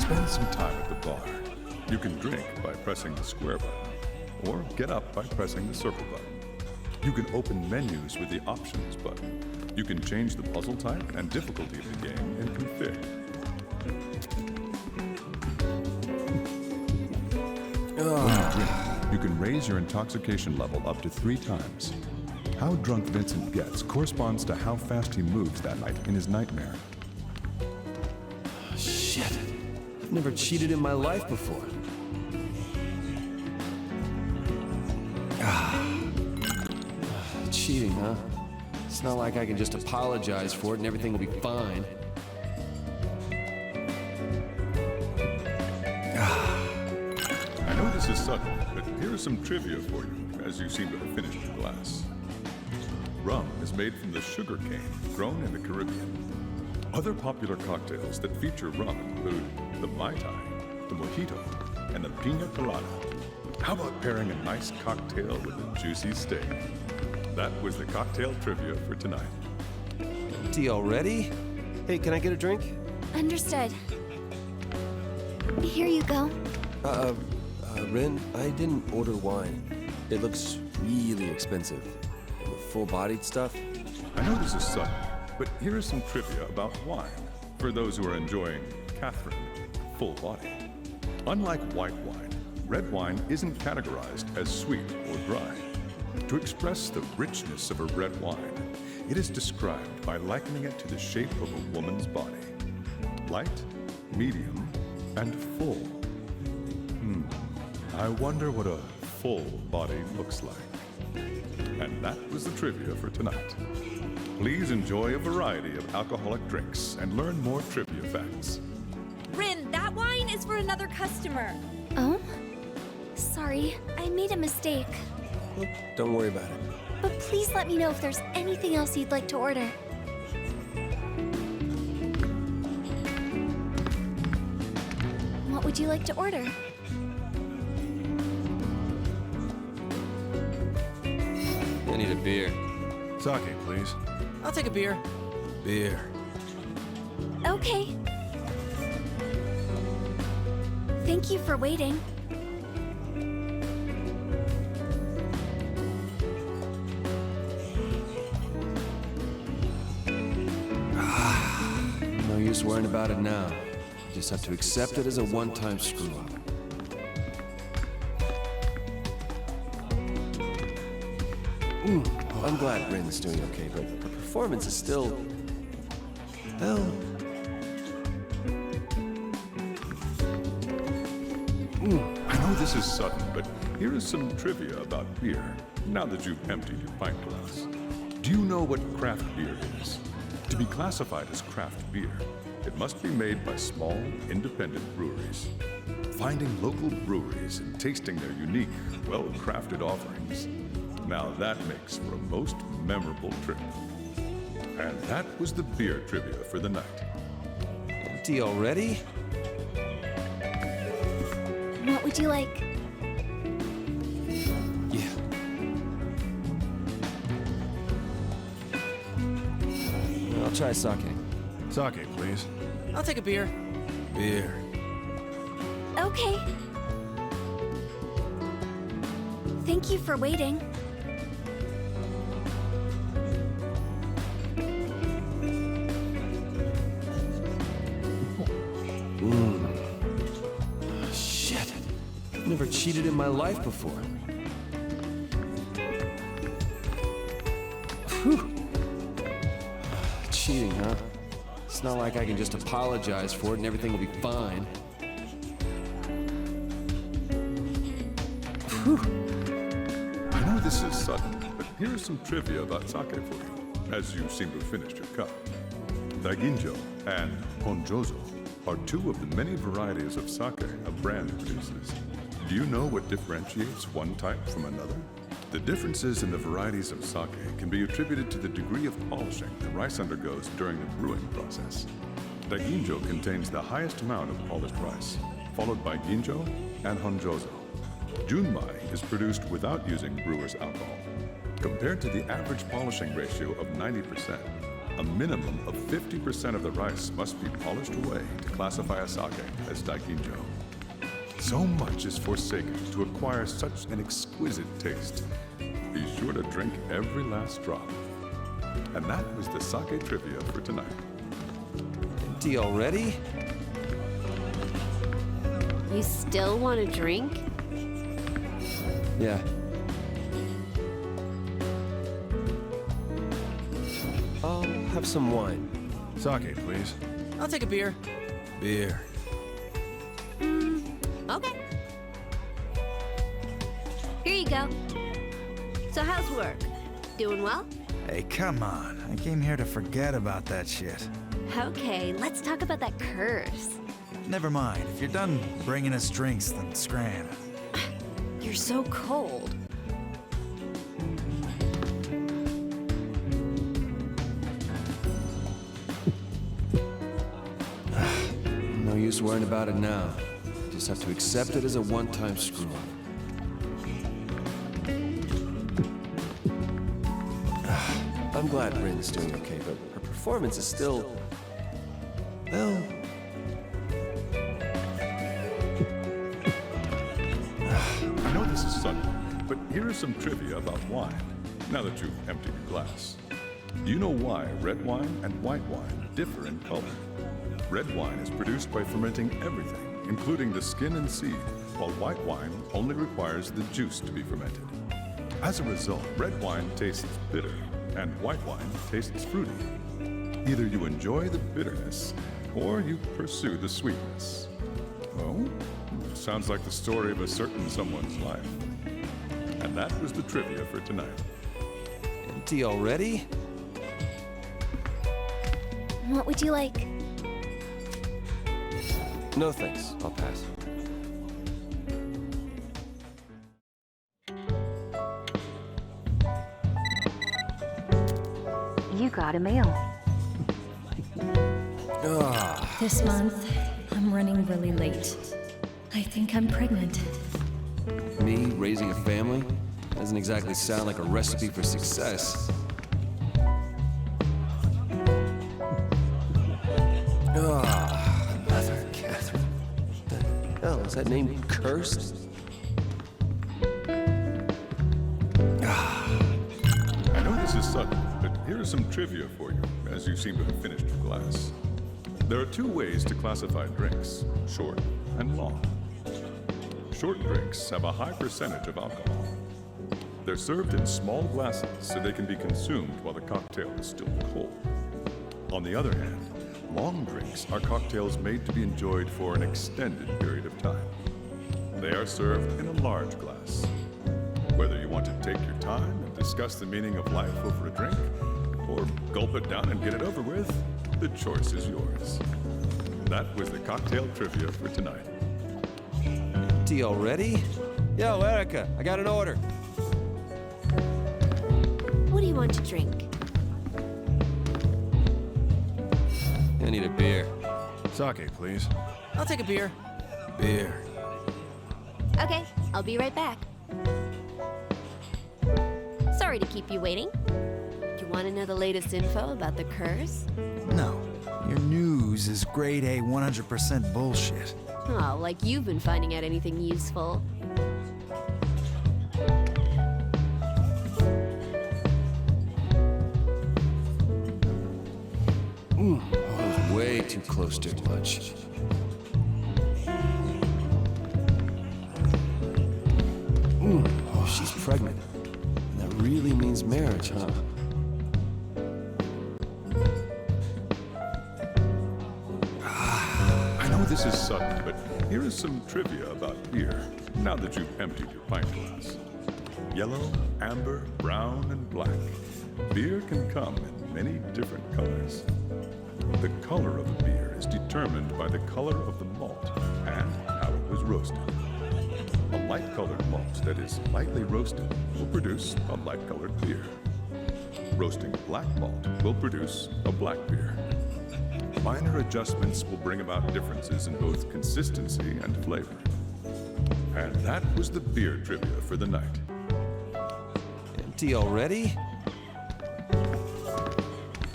Spend some time at the bar. You can drink by pressing the square button, or get up by pressing the circle button. You can open menus with the options button. You can change the puzzle type and difficulty of the game in config. When you drink, you can raise your intoxication level up to 3 times. How drunk Vincent gets corresponds to how fast he moves that night in his nightmare. Shit. I've never cheated in my life before. Cheating, huh? It's not like I can just apologize for it and everything will be fine. I know this is sudden, but here is some trivia for you, as you seem to have finished your glass. Rum is made from the sugar cane grown in the Caribbean. Other popular cocktails that feature rum include the Mai Tai, the Mojito, and the Pina Colada. How about pairing a nice cocktail with a juicy steak? That was the cocktail trivia for tonight. Tea already? Hey, can I get a drink? Understood. Here you go. Rin, I didn't order wine. It looks really expensive. Full-bodied stuff? I know this is sudden, but here is some trivia about wine, for those who are enjoying Catherine, full body. Unlike white wine, red wine isn't categorized as sweet or dry. To express the richness of a red wine, it is described by likening it to the shape of a woman's body. Light, medium, and full. I wonder what a full body looks like. And that was the trivia for tonight. Please enjoy a variety of alcoholic drinks and learn more trivia facts. Rin, that wine is for another customer. Oh? Sorry, I made a mistake. Well, don't worry about it. But please let me know if there's anything else you'd like to order. What would you like to order? I need a beer. Sake, please. I'll take a beer. Beer. Okay. Thank you for waiting. No use worrying about it now. You just have to accept it as a one-time screw-up. I'm glad Rin's doing okay, but her performance is still... well... I know this is sudden, but here is some trivia about beer, now that you've emptied your pint glass. Do you know what craft beer is? To be classified as craft beer, it must be made by small, independent breweries. Finding local breweries and tasting their unique, well-crafted offerings. Now that makes for a most memorable trip. And that was the beer trivia for the night. Empty already? What would you like? Yeah. I'll try sake. Sake, please. I'll take a beer. Beer. Okay. Thank you for waiting. Shit. I've never cheated in my life before. Whew. Cheating, huh? It's not like I can just apologize for it and everything will be fine. Whew. I know this is sudden, but here is some trivia about sake for you, as you seem to have finished your cup. Daiginjo and Honjozo are 2 of the many varieties of sake a brand produces. Do you know what differentiates one type from another? The differences in the varieties of sake can be attributed to the degree of polishing the rice undergoes during the brewing process. Daiginjo contains the highest amount of polished rice, followed by Ginjo and Honjozo. Junmai is produced without using brewer's alcohol. Compared to the average polishing ratio of 90%, A minimum of 50% of the rice must be polished away to classify a sake as daiginjo. So much is forsaken to acquire such an exquisite taste. Be sure to drink every last drop. And that was the sake trivia for tonight. Empty already? You still want to drink? Yeah. I'll have some wine. Sake, please. I'll take a beer. Beer. Okay. Here you go. So how's work? Doing well? Hey, come on. I came here to forget about that shit. Okay, let's talk about that curse. Never mind. If you're done bringing us drinks, then scram. You're so cold. No use worrying about it now. Just have to accept it as a one-time screw-up. I'm glad Rin's doing okay, but her performance is still... well... I know this is sudden, but here is some trivia about wine, now that you've emptied your glass. Do you know why red wine and white wine differ in color? Red wine is produced by fermenting everything, including the skin and seed, while white wine only requires the juice to be fermented. As a result, red wine tastes bitter, and white wine tastes fruity. Either you enjoy the bitterness, or you pursue the sweetness. Oh, sounds like the story of a certain someone's life. And that was the trivia for tonight. Empty already? What would you like? No thanks, I'll pass. You got a mail. This month, I'm running really late. I think I'm pregnant. Me raising a family? Doesn't exactly sound like a recipe for success. Another Catherine. The hell, is that name cursed? I know this is sudden, but here is some trivia for you, as you seem to have finished your glass. There are two ways to classify drinks, short and long. Short drinks have a high percentage of alcohol. They're served in small glasses so they can be consumed while the cocktail is still cold. On the other hand, long drinks are cocktails made to be enjoyed for an extended period of time. They are served in a large glass. Whether you want to take your time and discuss the meaning of life over a drink, or gulp it down and get it over with, the choice is yours. That was the cocktail trivia for tonight. Tea already? Yo, Erica, I got an order. What do you want to drink? I need a beer. Sake, please. I'll take a beer. Beer. Okay, I'll be right back. Sorry to keep you waiting. Do you want to know the latest info about the curse? No. Your news is grade A 100% bullshit. Oh, like you've been finding out anything useful. I was way too close to lunch. Oh, she's pregnant. And that really means marriage, huh? I know this is sudden, but here is some trivia about beer, now that you've emptied your pint glass. Yellow, amber, brown, and black. Beer can come in many different colors. The color of a beer is determined by the color of the malt and how it was roasted. A light-colored malt that is lightly roasted will produce a light-colored beer. Roasting black malt will produce a black beer. Minor adjustments will bring about differences in both consistency and flavor. And that was the beer trivia for the night. Empty already?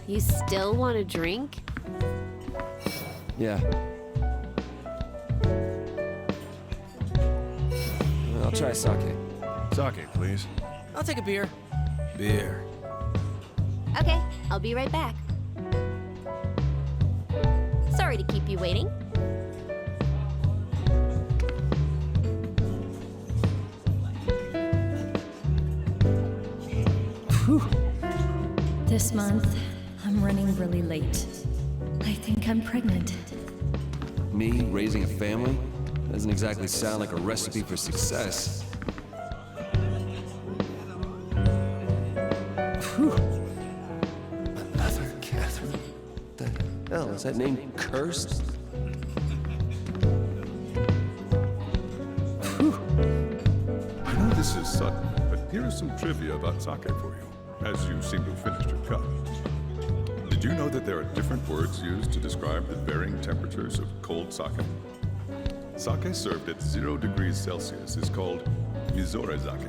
You still want a drink? Yeah. I'll try sake. Sake, please. I'll take a beer. Beer. Okay, I'll be right back. Sorry to keep you waiting. This month, I'm running really late. I think I'm pregnant. Me raising a family? Doesn't exactly sound like a recipe for success. Whew. Another Catherine? The hell, is that name cursed? Whew. I know this is sudden, but here is some trivia about sake for you, as you seem to have finished your cup. Did you know that there are different words used to describe the varying temperatures of cold sake? Sake served at 0 degrees Celsius is called Mizore sake,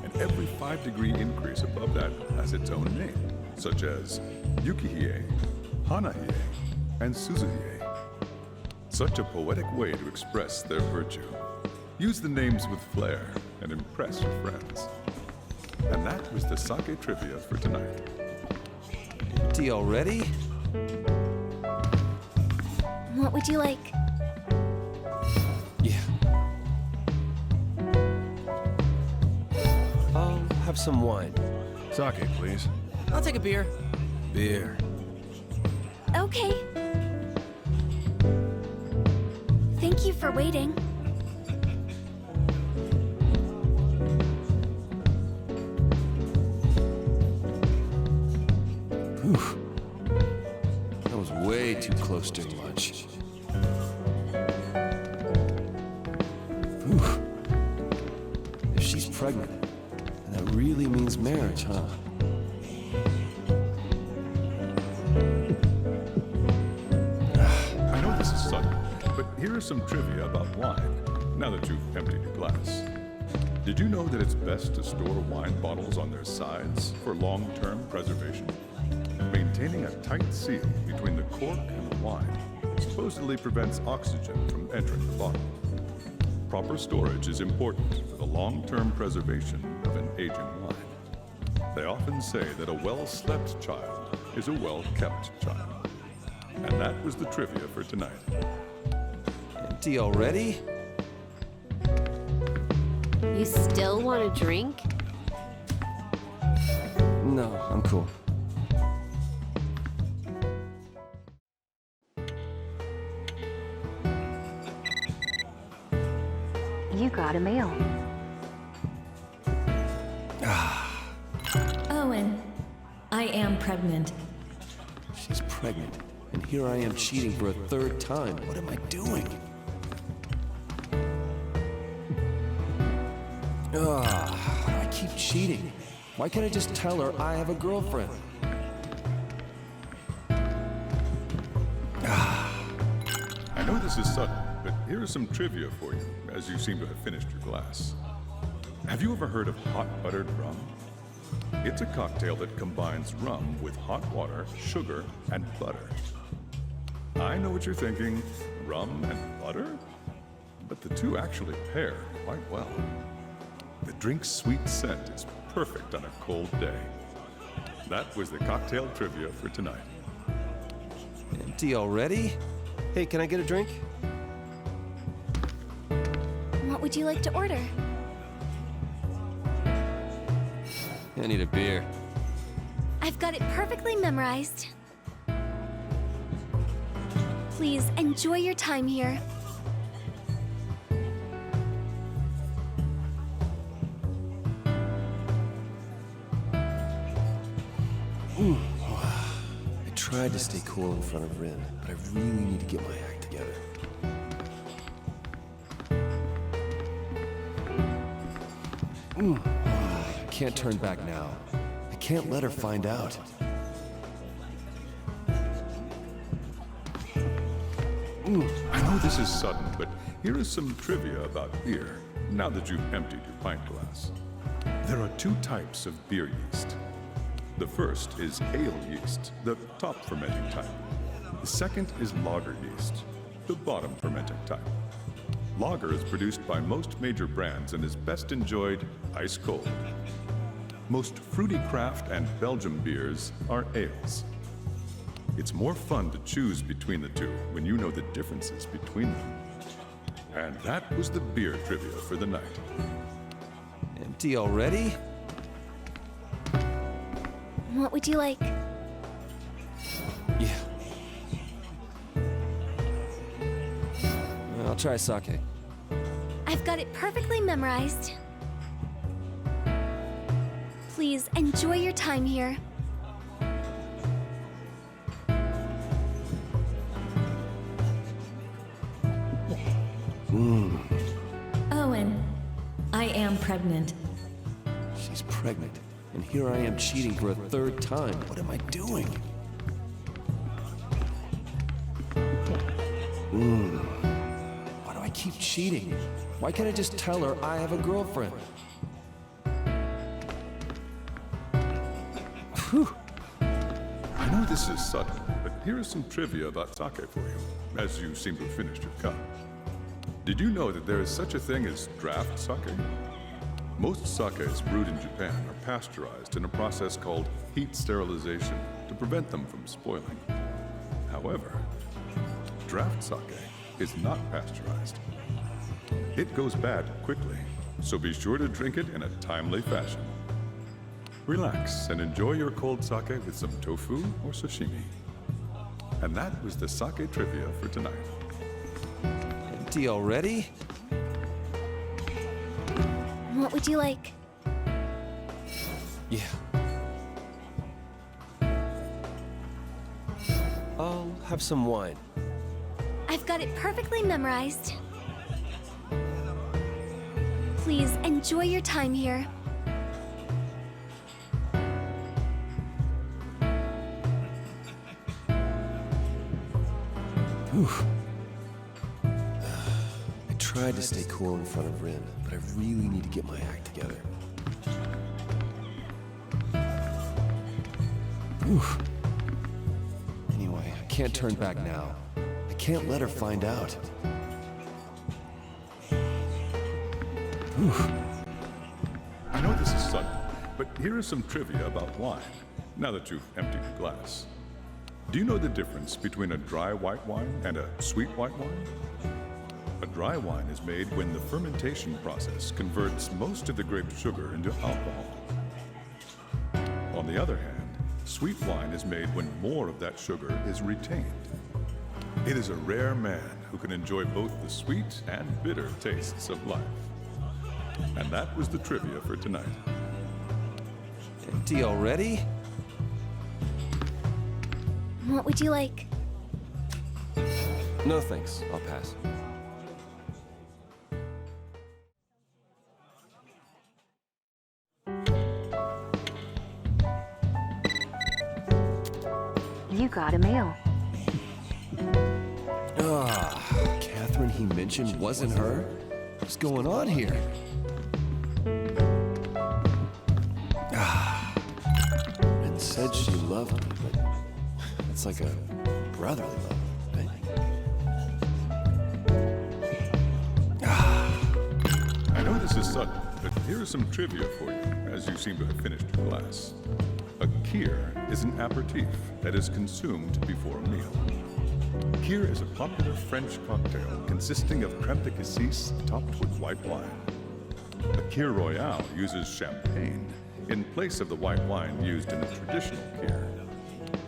and every 5-degree increase above that has its own name, such as Yukihie, Hanahie, and Suzuhie. Such a poetic way to express their virtue. Use the names with flair and impress your friends. And that was the sake trivia for tonight. Tea already? What would you like? Yeah. I'll have some wine. Sake, please. I'll take a beer. Beer. Okay. Thank you for waiting. That was way too close to lunch. Whew. If she's pregnant, then that really means marriage, huh? I know this is sudden, but here is some trivia about wine, now that you've emptied your glass. Did you know that it's best to store wine bottles on their sides for long-term preservation? Maintaining a tight seal between the cork and the wine supposedly prevents oxygen from entering the bottle. Proper storage is important for the long-term preservation of an aging wine. They often say that a well-slept child is a well-kept child. And that was the trivia for tonight. Tea already? You still want a drink? No, I'm cool. You got a mail. Owen, I am pregnant. She's pregnant, and here I am cheating for a third time. What am I doing? I keep cheating. Why can't I just tell her I have a girlfriend? I know this is sudden, but here is some trivia for you, as you seem to have finished your glass. Have you ever heard of hot buttered rum? It's a cocktail that combines rum with hot water, sugar, and butter. I know what you're thinking, rum and butter? But the two actually pair quite well. The drink's sweet scent is perfect on a cold day. That was the cocktail trivia for tonight. Empty already? Hey, can I get a drink? What would you like to order? I need a beer. I've got it perfectly memorized. Please enjoy your time here. I tried to stay cool in front of Rin, but I really need to get my act together. I can't turn back now. I can't let her find out. I know this is sudden, but here is some trivia about beer, now that you've emptied your pint glass. There are two types of beer yeast. The first is ale yeast, the top fermenting type. The second is lager yeast, the bottom fermenting type. Lager is produced by most major brands and is best enjoyed ice cold. Most fruity craft and Belgian beers are ales. It's more fun to choose between the two when you know the differences between them. And that was the beer trivia for the night. Empty already? What would you like? Yeah. I'll try sake. I've got it perfectly memorized. Please enjoy your time here. Owen, I am pregnant. She's pregnant, and here I am cheating for a third time. What am I doing? Why do I keep cheating? Why can't I just tell her I have a girlfriend? Whew. I know this is sudden, but here is some trivia about sake for you, as you seem to have finished your cup. Did you know that there is such a thing as draft sake? Most sakes brewed in Japan are pasteurized in a process called heat sterilization to prevent them from spoiling. However, draft sake is not pasteurized. It goes bad quickly, so be sure to drink it in a timely fashion. Relax and enjoy your cold sake with some tofu or sashimi. And that was the sake trivia for tonight. Empty already? What would you like? Yeah. I'll have some wine. I've got it perfectly memorized. Please enjoy your time here. I tried to stay cool in front of Rin, but I really need to get my act together. Anyway, I can't turn back now. I can't let her find out. I know this is sudden, but here is some trivia about wine, now that you've emptied your glass. Do you know the difference between a dry white wine and a sweet white wine? A dry wine is made when the fermentation process converts most of the grape sugar into alcohol. On the other hand, sweet wine is made when more of that sugar is retained. It is a rare man who can enjoy both the sweet and bitter tastes of life. And that was the trivia for tonight. Empty already? What would you like? No thanks, I'll pass. You got a mail. Catherine he mentioned wasn't her? What's going on here? And said she loved me, but it's like a brotherly love, right? I know this is sudden, but here is some trivia for you, as you seem to have finished your glass. A kir is an aperitif that is consumed before a meal. Kir is a popular French cocktail consisting of crème de cassis topped with white wine. A kir royale uses champagne in place of the white wine used in a traditional kir.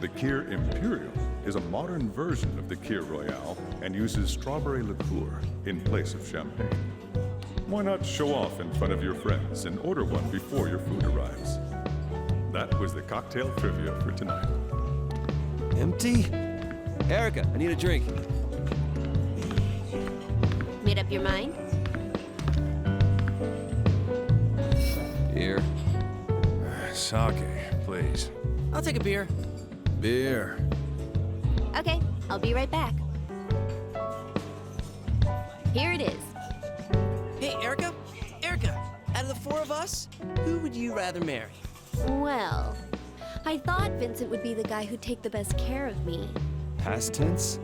The kir imperial is a modern version of the kir royale and uses strawberry liqueur in place of champagne. Why not show off in front of your friends and order one before your food arrives? That was the cocktail trivia for tonight. Empty? Erica, I need a drink. Made up your mind? Beer. Sake, please. I'll take a beer. Beer. Okay, I'll be right back. Here it is. Hey, Erica? Erica, out of the four of us, who would you rather marry? Well, I thought Vincent would be the guy who'd take the best care of me. Past tense?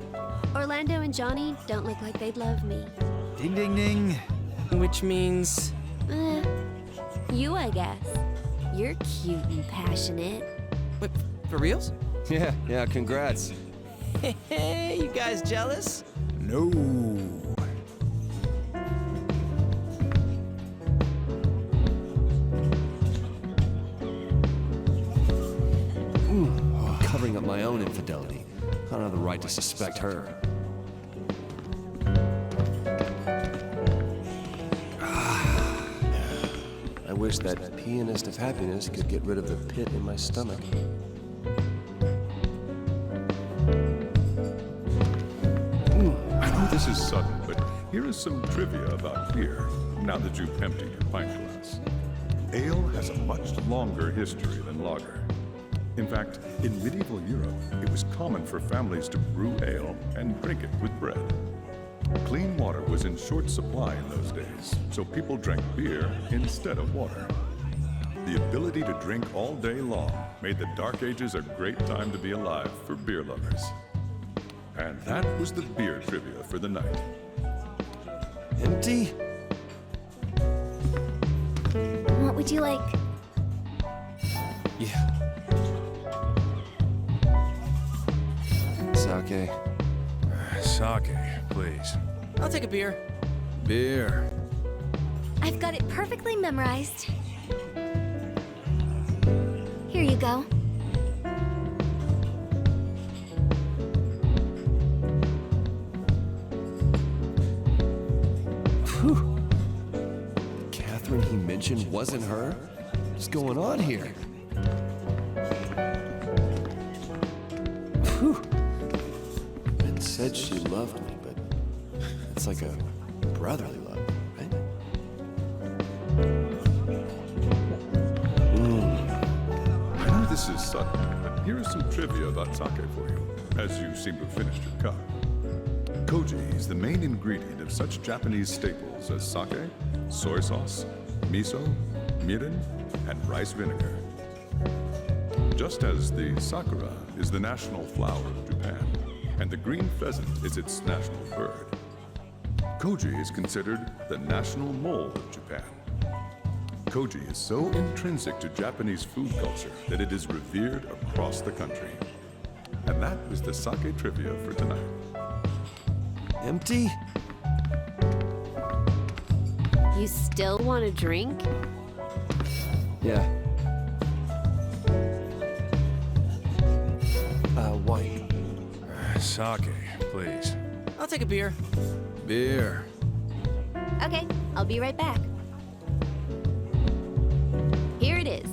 Orlando and Johnny don't look like they'd love me. Ding ding ding. Which means... You, I guess. You're cute and passionate. Wait, for reals? Yeah, congrats. Hey, you guys jealous? No. Covering up my own infidelity. I don't have the right to suspect her. I wish that pianist of happiness could get rid of the pit in my stomach. I know this is sudden, but here is some trivia about beer, now that you've emptied your pint glass. Ale has a much longer history than lager. In fact, in medieval Europe, it was common for families to brew ale and drink it with bread. Clean water was in short supply in those days, so people drank beer instead of water. The ability to drink all day long made the Dark Ages a great time to be alive for beer lovers. And that was the beer trivia for the night. Empty? What would you like? Yeah. Sake. Sake, please. I'll take a beer. Beer. I've got it perfectly memorized. Here you go. Catherine he mentioned wasn't her? What's going on here? Whew. It said she loved me, but it's like a brotherly love, right? I know this is sudden, but here is some trivia about sake for you, as you seem to have finished your cup. Koji is the main ingredient of such Japanese staples as sake, soy sauce, miso, mirin, and rice vinegar. Just as the sakura is the national flower of Japan, and the green pheasant is its national bird, Koji is considered the national mole of Japan. Koji is so intrinsic to Japanese food culture that it is revered across the country. And that was the sake trivia for tonight. Empty? You still want a drink? Yeah. Wine. Sake, please. I'll take a beer. Beer. Okay, I'll be right back. Here it is.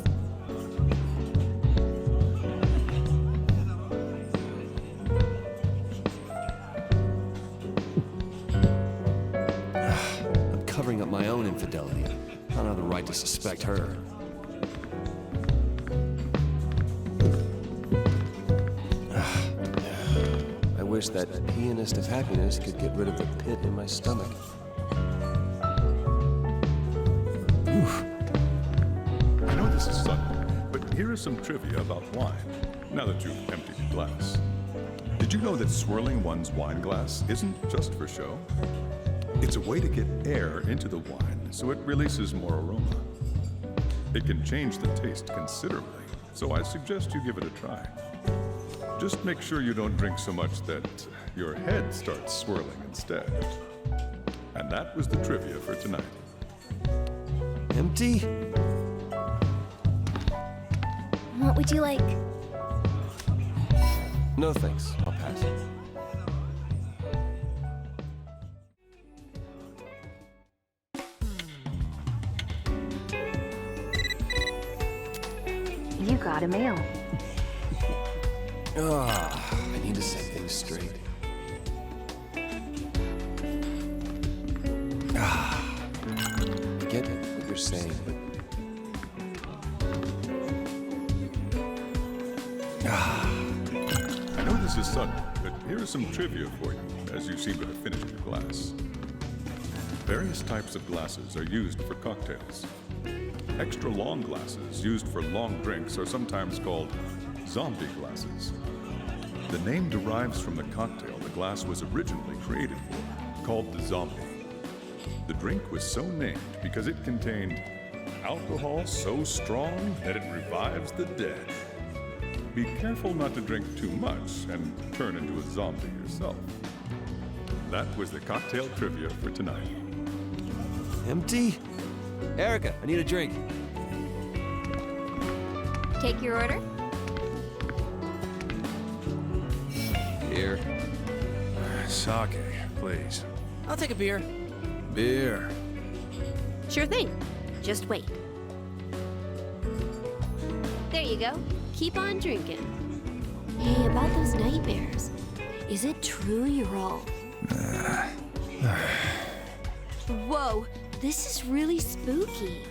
I'm covering up my own infidelity. I don't have the right to suspect her. I wish that pianist of happiness could get rid of the pit in my stomach. I know this is sudden, but here is some trivia about wine, now that you've emptied your glass. Did you know that swirling one's wine glass isn't just for show? It's a way to get air into the wine so it releases more aroma. It can change the taste considerably, so I suggest you give it a try. Just make sure you don't drink so much that your head starts swirling instead. And that was the trivia for tonight. Empty? What would you like? No thanks, I'll pass. You got a mail. I need to set things straight. I get what you're saying, but... I know this is sudden, but here is some trivia for you, as you seem to have finished your glass. Various types of glasses are used for cocktails. Extra long glasses used for long drinks are sometimes called zombie glasses. The name derives from the cocktail the glass was originally created for, called the zombie. The drink was so named because it contained alcohol so strong that it revives the dead. Be careful not to drink too much and turn into a zombie yourself. That was the cocktail trivia for tonight. Empty? Erica, I need a drink. Take your order? Beer. Sake, please. I'll take a beer. Beer. Sure thing. Just wait. There you go. Keep on drinking. Hey, about those nightmares. Is it true you're all... Whoa, this is really spooky.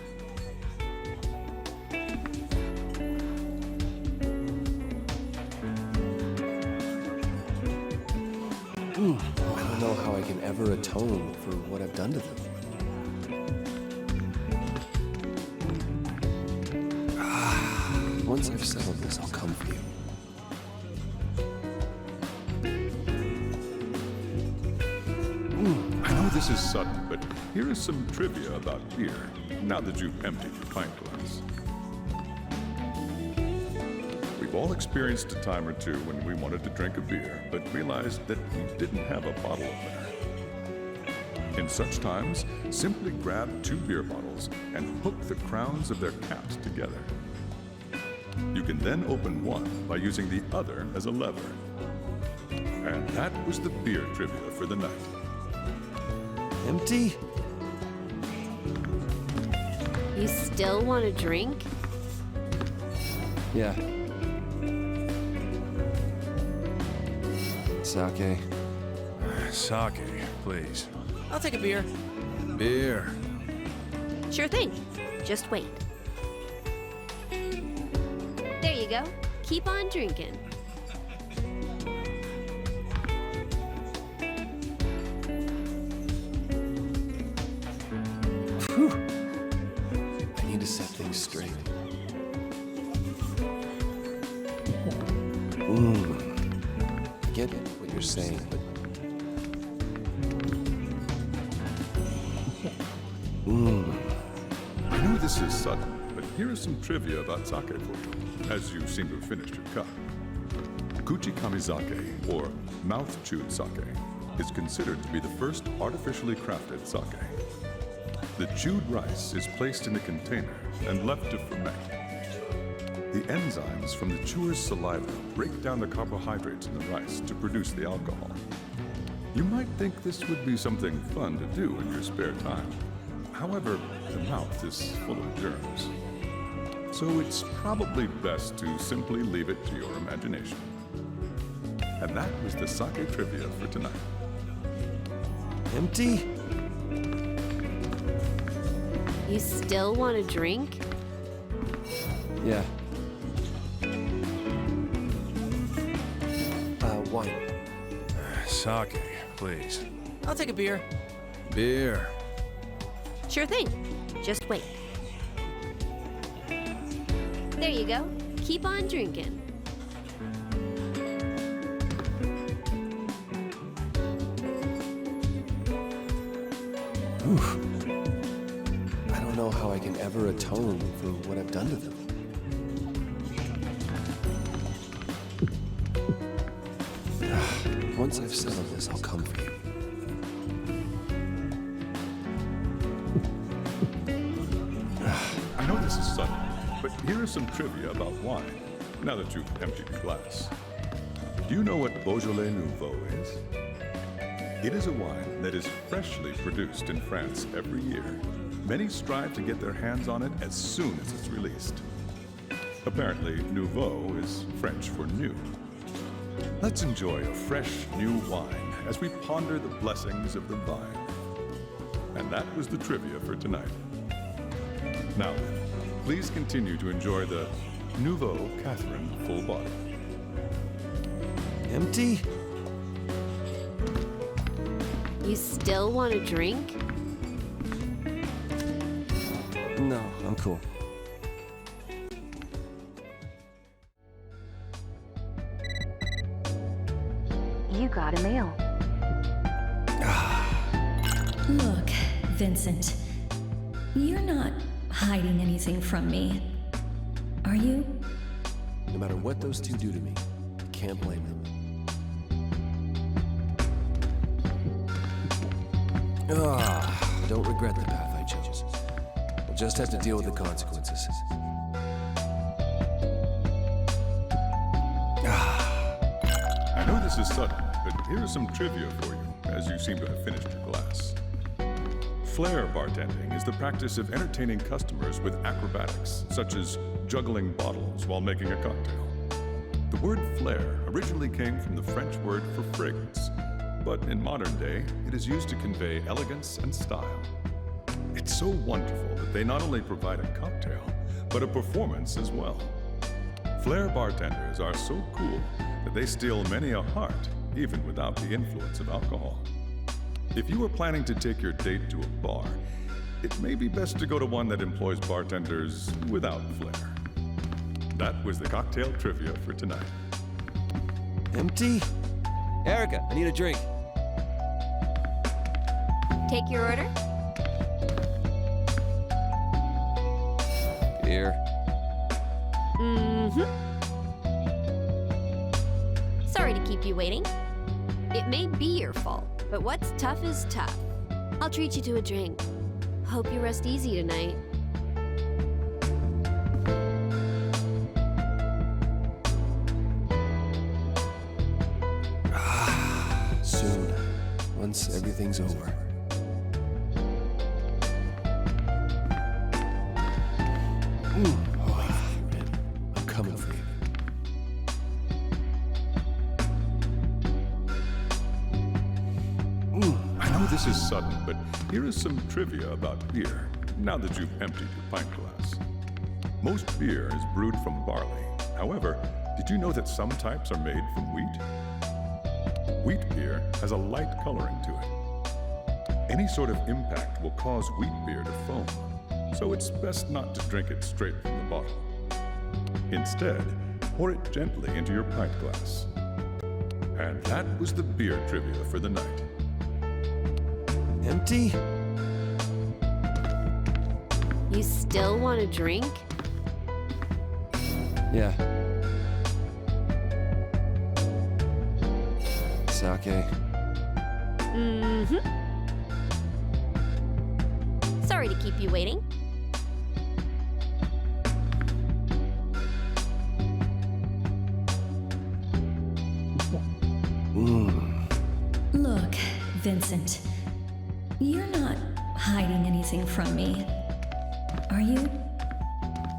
I don't know how I can ever atone for what I've done to them. Once I've settled this, I'll come for you. I know this is sudden, but here is some trivia about beer, now that you've emptied your pint glass. We've all experienced a time or two when we wanted to drink a beer, but realized that we didn't have a bottle opener. In such times, simply grab 2 beer bottles and hook the crowns of their caps together. You can then open one by using the other as a lever. And that was the beer trivia for the night. Empty? You still want to drink? Yeah. Sake. Sake, please. I'll take a beer. Beer. Sure thing. Just wait. There you go. Keep on drinking. I need to set things straight. I get what you're saying, but... I know this is sudden, but here is some trivia about sake for you, as you seem to have finished your cup. Kuchikamizake, or mouth-chewed sake, is considered to be the first artificially crafted sake. The chewed rice is placed in a container and left to ferment. The enzymes from the chewer's saliva break down the carbohydrates in the rice to produce the alcohol. You might think this would be something fun to do in your spare time. However, the mouth is full of germs. So it's probably best to simply leave it to your imagination. And that was the sake trivia for tonight. Empty? You still want to drink? Yeah. Wine. Sake, please. I'll take a beer. Beer. Sure thing. Just wait. There you go. Keep on drinking. I don't know how I can ever atone for what I've done to them. Once I've settled this, I'll come for you. I know this is sudden, but here is some trivia about wine, now that you've emptied your glass. Do you know what Beaujolais Nouveau is? It is a wine that is freshly produced in France every year. Many strive to get their hands on it as soon as it's released. Apparently, Nouveau is French for new. Let's enjoy a fresh new wine as we ponder the blessings of the vine. And that was the trivia for tonight. Now then, please continue to enjoy the Nouveau Catherine Full Body. Empty? You still want to drink? No, I'm cool. You got a mail. Look, Vincent. You're not hiding anything from me. Are you? No matter what those two do to me, I can't blame them. I don't regret the path I chose. I'll just have to deal with the consequences. I know this is sudden, but here is some trivia for you, as you seem to have finished your glass. Flair bartending is the practice of entertaining customers with acrobatics, such as juggling bottles while making a cocktail. The word flair originally came from the French word for fragrance, but in modern day, it is used to convey elegance and style. It's so wonderful that they not only provide a cocktail, but a performance as well. Flair bartenders are so cool that they steal many a heart, even without the influence of alcohol. If you are planning to take your date to a bar, it may be best to go to one that employs bartenders without flair. That was the cocktail trivia for tonight. Empty? Erica, I need a drink. Take your order? Beer. Sorry to keep you waiting. It may be your fault, but what's tough is tough. I'll treat you to a drink. Hope you rest easy tonight. Soon, once everything's over. Oh, Ren. I'm coming for you. I know this is sudden, but here is some trivia about beer, now that you've emptied your pint glass. Most beer is brewed from barley. However, did you know that some types are made from wheat? Wheat beer has a light coloring to it. Any sort of impact will cause wheat beer to foam, so it's best not to drink it straight from the bottle. Instead, pour it gently into your pint glass. And that was the beer trivia for the night. Empty? You still want a drink? Yeah. Sake. Sorry to keep you waiting. Look, Vincent. You're not hiding anything from me. Are you?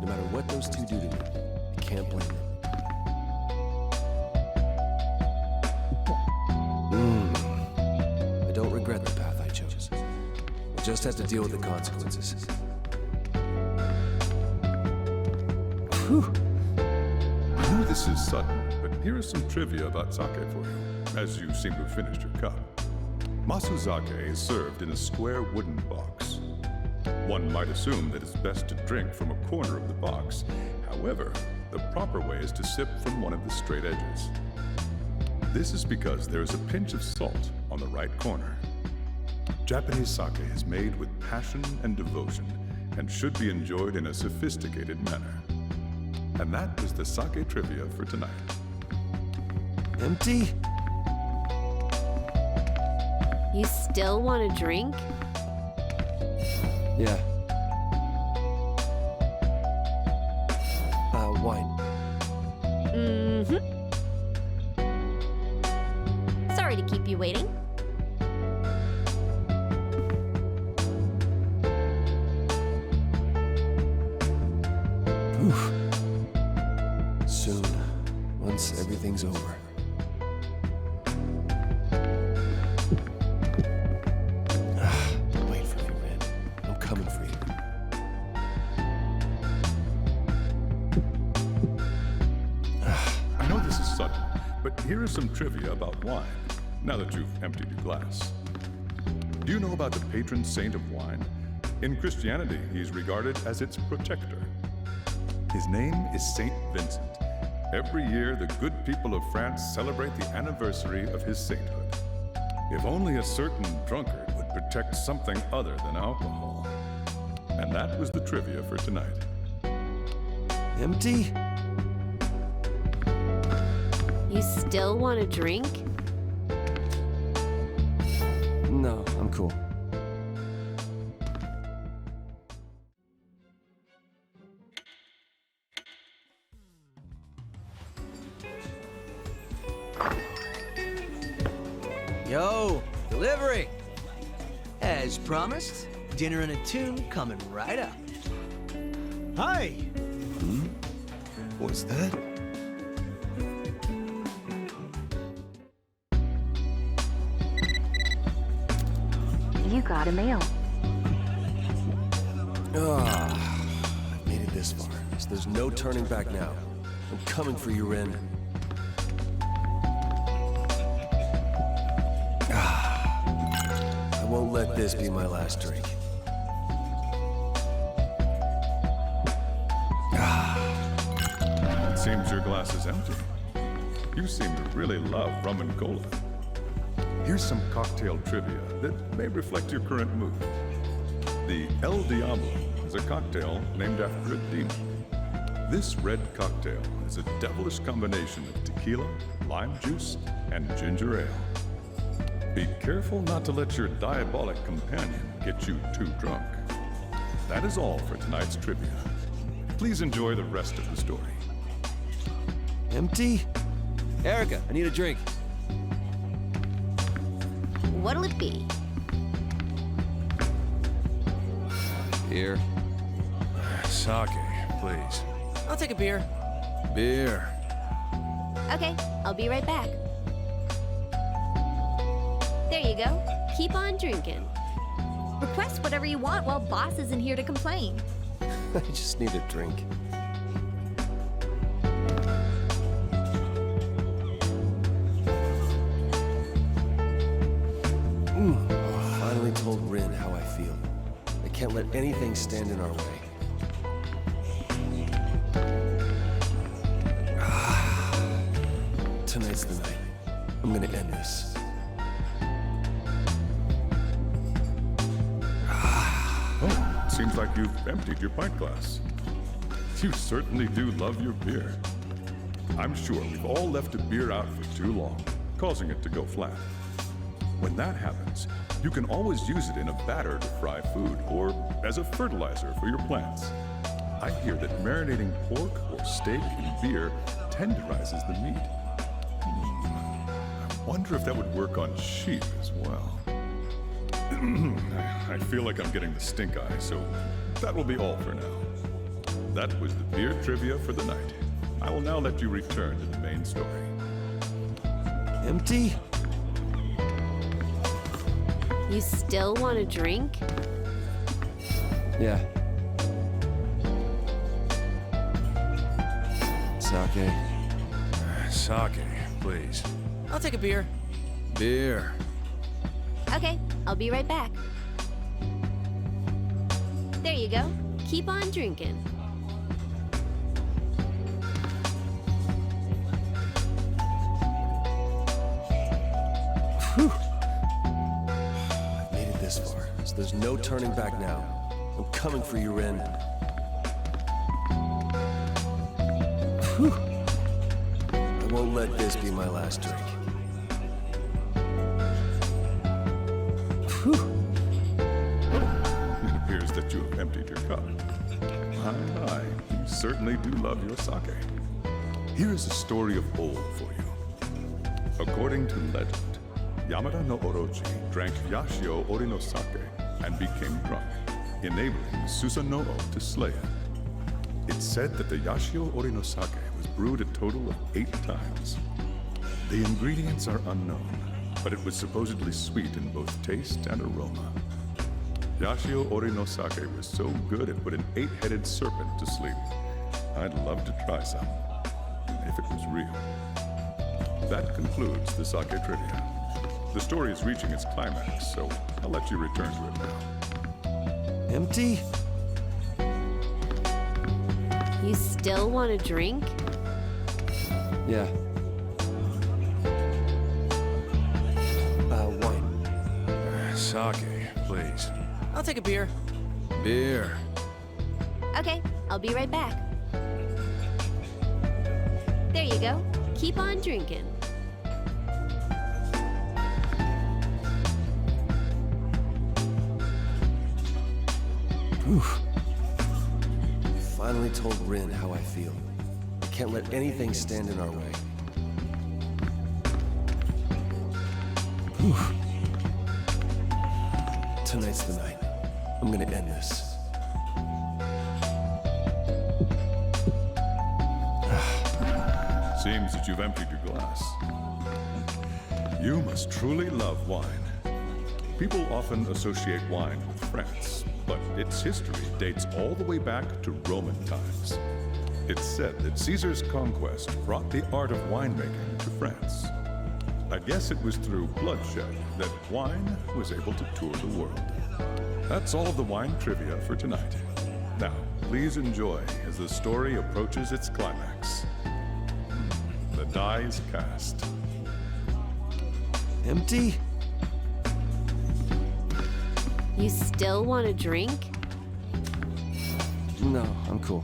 No matter what those two do to me, I can't blame them. I don't regret the path I chose. I'll just have to deal with the consequences. Whew. I know this is sudden, but here is some trivia about sake for you, as you seem to have finished your cup. Masuzake is served in a square wooden box. One might assume that it's best to drink from a corner of the box. However, the proper way is to sip from one of the straight edges. This is because there is a pinch of salt on the right corner. Japanese sake is made with passion and devotion and should be enjoyed in a sophisticated manner. And that was the sake trivia for tonight. Empty? You still want a drink? Yeah. Wine. Sorry to keep you waiting. Soon, once everything's over. Wait for me, Ren. I'm coming for you. I know this is sudden, but here is some trivia about wine, now that you've emptied your glass. Do you know about the patron saint of wine? In Christianity, he's regarded as its protector. His name is Saint Vincent. Every year, the good people of France celebrate the anniversary of his sainthood. If only a certain drunkard would protect something other than alcohol. And that was the trivia for tonight. Empty? You still want a drink? No, I'm cool. Yo, delivery! As promised, dinner and a tune coming right up. Hi! What's that? You got a mail. I've made it this far, so there's no turning back now. I'm coming for you, Rin. I won't let this be my last drink. It seems your glass is empty. You seem to really love rum and cola. Here's some cocktail trivia that may reflect your current mood. The El Diablo is a cocktail named after a demon. This red cocktail is a devilish combination of tequila, lime juice, and ginger ale. Be careful not to let your diabolic companion get you too drunk. That is all for tonight's trivia. Please enjoy the rest of the story. Empty? Erica, I need a drink. What'll it be? Here. Sake, please. I'll take a beer. Beer. Okay, I'll be right back. There you go. Keep on drinking. Request whatever you want while boss isn't here to complain. I just need a drink. Finally told Rin how I feel. I can't let anything stand in our way. Tonight's the night. I'm gonna end this. Oh, seems like you've emptied your pint glass. You certainly do love your beer. I'm sure we've all left a beer out for too long, causing it to go flat. When that happens, you can always use it in a batter to fry food or as a fertilizer for your plants. I hear that marinating pork or steak in beer tenderizes the meat. I wonder if that would work on sheep as well. I feel like I'm getting the stink eye, so that will be all for now. That was the beer trivia for the night. I will now let you return to the main story. Empty? You still want a drink? Yeah. Sake. Sake, please. I'll take a beer. Beer. Okay, I'll be right back. There you go. Keep on drinking. I've made it this far, so there's no turning back now. I'm coming for you, Rin. I won't let this be my last drink. It appears that you have emptied your cup. My, you certainly do love your sake. Here is a story of old for you. According to legend, Yamada no Orochi drank Yashio Ori sake and became drunk, enabling Susanoo to slay him. It's said that the Yashio Ori sake was brewed a total of 8 times. The ingredients are unknown, but it was supposedly sweet in both taste and aroma. Yashio Ori sake was so good it put an 8-headed serpent to sleep. I'd love to try some, if it was real. That concludes the sake trivia. The story is reaching its climax, so I'll let you return to it now. Empty? You still want a drink? Yeah. Wine. Sake, please. I'll take a beer. Beer. Okay, I'll be right back. There you go. Keep on drinking. Oof. Finally told Rin how I feel. I can't let anything stand in our way. Oof. Tonight's the night. I'm gonna end this. Seems that you've emptied your glass. You must truly love wine. People often associate wine with France, but its history dates all the way back to Roman times. It's said that Caesar's conquest brought the art of winemaking to France. I guess it was through bloodshed that wine was able to tour the world. That's all of the wine trivia for tonight. Now, please enjoy as the story approaches its climax. The die is cast. Empty? You still want a drink? No, I'm cool.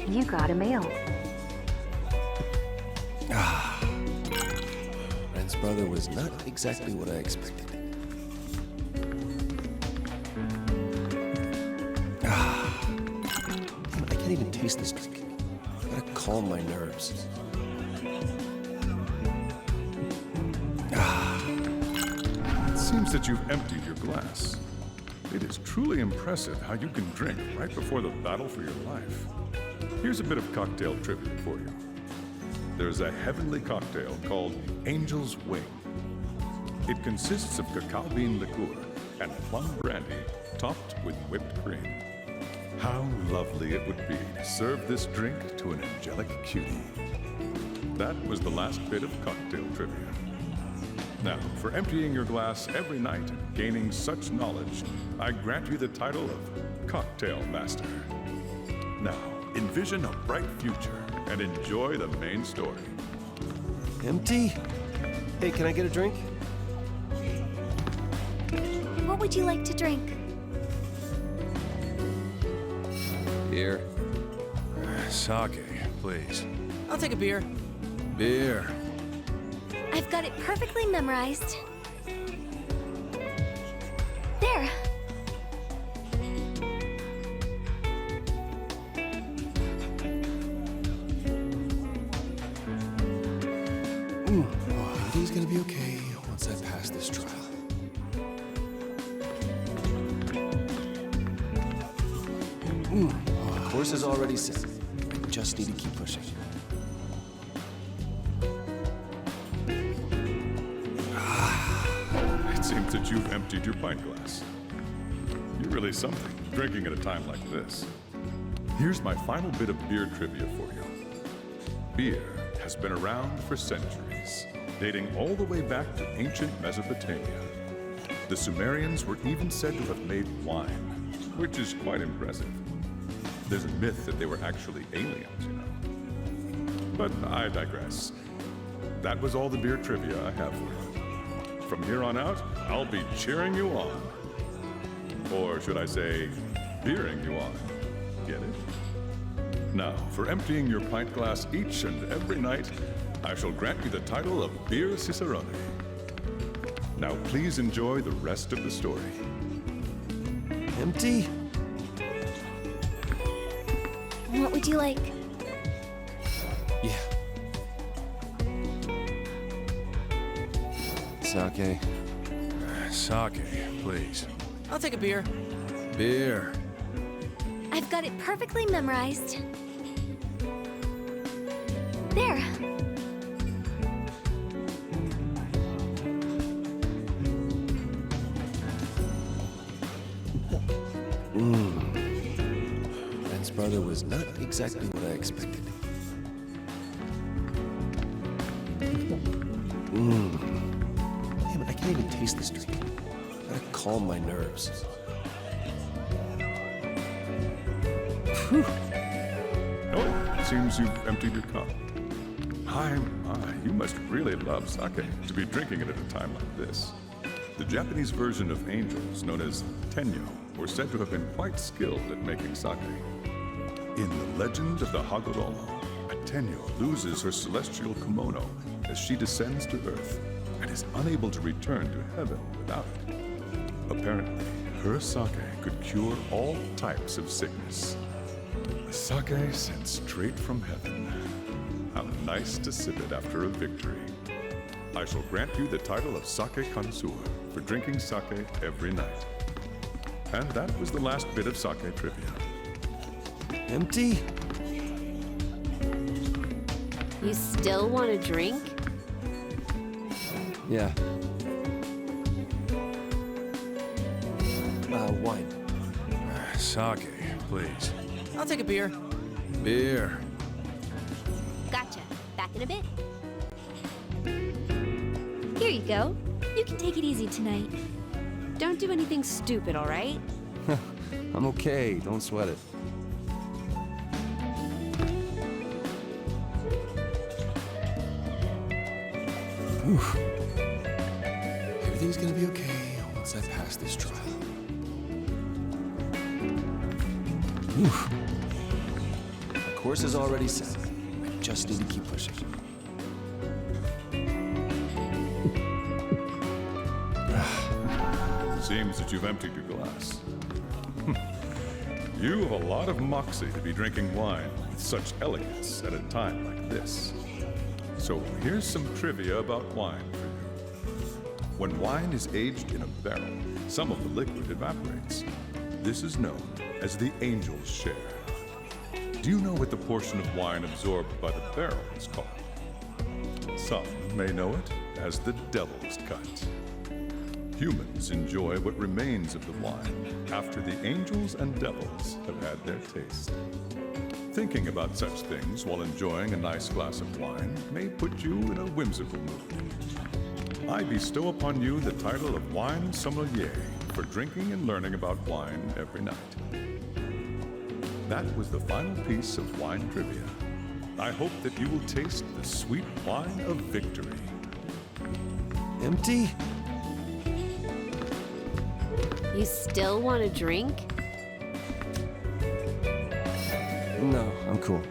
You got a mail. Ren's brother was not exactly what I expected. I can't even taste this drink. I gotta calm my nerves. It seems that you've emptied your glass. It is truly impressive how you can drink right before the battle for your life. Here's a bit of cocktail trivia for you. There's a heavenly cocktail called Angel's Wing. It consists of cacao bean liqueur and plum brandy topped with whipped cream. How lovely it would be to serve this drink to an angelic cutie. That was the last bit of cocktail trivia. Now, for emptying your glass every night and gaining such knowledge, I grant you the title of Cocktail Master. Now, envision a bright future and enjoy the main story. Empty? Hey, can I get a drink? What would you like to drink? Beer. Sake, please. I'll take a beer. Beer. I've got it perfectly memorized. There. Everything's gonna be okay once I pass this trial. The course is already set. I just need to keep pushing. It seems that you've emptied your pint glass. You're really something, drinking at a time like this. Here's my final bit of beer trivia for you. Beer has been around for centuries, dating all the way back to ancient Mesopotamia. The Sumerians were even said to have made wine, which is quite impressive. There's a myth that they were actually aliens, you know. But I digress. That was all the beer trivia I have for you. From here on out, I'll be cheering you on. Or should I say, beering you on. Get it? Now, for emptying your pint glass each and every night, I shall grant you the title of Beer Cicerone. Now, please enjoy the rest of the story. Empty? What would you like? Yeah. Sake. Sake, please. I'll take a beer. Beer. I've got it perfectly memorized. There. Ren's brother was not exactly what I expected. Damn it, I can't even taste this drink. Gotta calm my nerves. Whew. Oh, it seems you've emptied your cup. My, you must really love sake to be drinking it at a time like this. The Japanese version of angels, known as tenyo, were said to have been quite skilled at making sake. In the legend of the Hagoromo, a tenyo loses her celestial kimono as she descends to earth and is unable to return to heaven without it. Apparently, her sake could cure all types of sickness. A sake sent straight from heaven. How nice to sip it after a victory. I shall grant you the title of sake connoisseur for drinking sake every night. And that was the last bit of sake trivia. Empty? You still want a drink? Yeah. Wine. Sake, please. I'll take a beer. Beer. Gotcha. Back in a bit. Here you go. You can take it easy tonight. Don't do anything stupid, all right? I'm okay, don't sweat it. Whew. Everything's gonna be okay once I pass this trial. Whew. The course is already set. I just need to keep pushing. Seems that you've emptied your glass. You have a lot of moxie to be drinking wine with such elegance at a time like this. So here's some trivia about wine for you. When wine is aged in a barrel, some of the liquid evaporates. This is known as the angel's share. Do you know what the portion of wine absorbed by the barrel is called? Some may know it as the devil's cut. Humans enjoy what remains of the wine after the angels and devils have had their taste. Thinking about such things while enjoying a nice glass of wine may put you in a whimsical mood. I bestow upon you the title of wine sommelier for drinking and learning about wine every night. That was the final piece of wine trivia. I hope that you will taste the sweet wine of victory. Empty? You still want a drink? No, I'm cool.